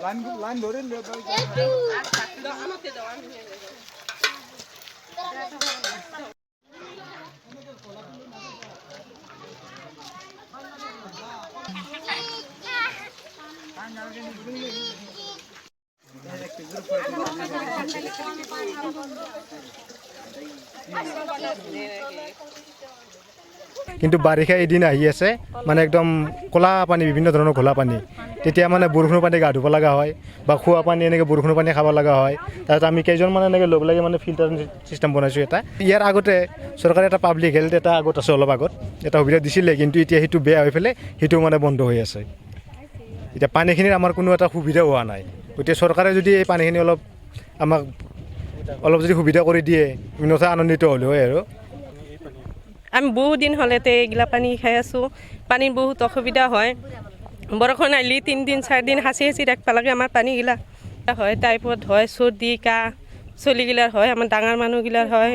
line ধৰে কিন্তু বাৰিষা এদিন আহি আছে মানে একদম ক'লা পানী বিভিন্ন ধৰণৰ ঘোলা পানী তেতিয়া মানে বৰষুণৰ পানী গা ধুব লগা হয় বা খোৱা পানী এনেকৈ বৰষুণৰ পানী খাব লগা হয় তাৰপিছত আমি কেইজন মানে এনেকৈ লগ লাগি মানে ফিল্টাৰ চিষ্টেম বনাইছোঁ এটা ইয়াৰ আগতে চৰকাৰে এটা পাব্লিক হেল্থ এটা আগত আছে অলপ আগত এটা সুবিধা দিছিলে কিন্তু এতিয়া সেইটো বেয়া হৈ পেলাই সেইটো মানে বন্ধ হৈ আছে এতিয়া পানীখিনিৰ আমাৰ কোনো এটা সুবিধা হোৱা নাই গতিকে চৰকাৰে যদি এই পানীখিনি আমাক অলপ যদি সুবিধা কৰি দিয়ে অন্যথা আনন্দিত হ'লোঁ হয় আৰু আমি বহুত দিন হ'লেতে এইগিলা পানী খাই আছোঁ পানীৰ বহুত অসুবিধা হয় বৰষুণ আহিলে 3 দিন 4 দিন সাঁচি ৰাখিব লাগে আমাৰ পানীগিলা হয় টাইপত হয় চৰ্দি কাহ চলিগিলাৰ হয় আমাৰ ডাঙৰ মানুহগিলাৰ হয়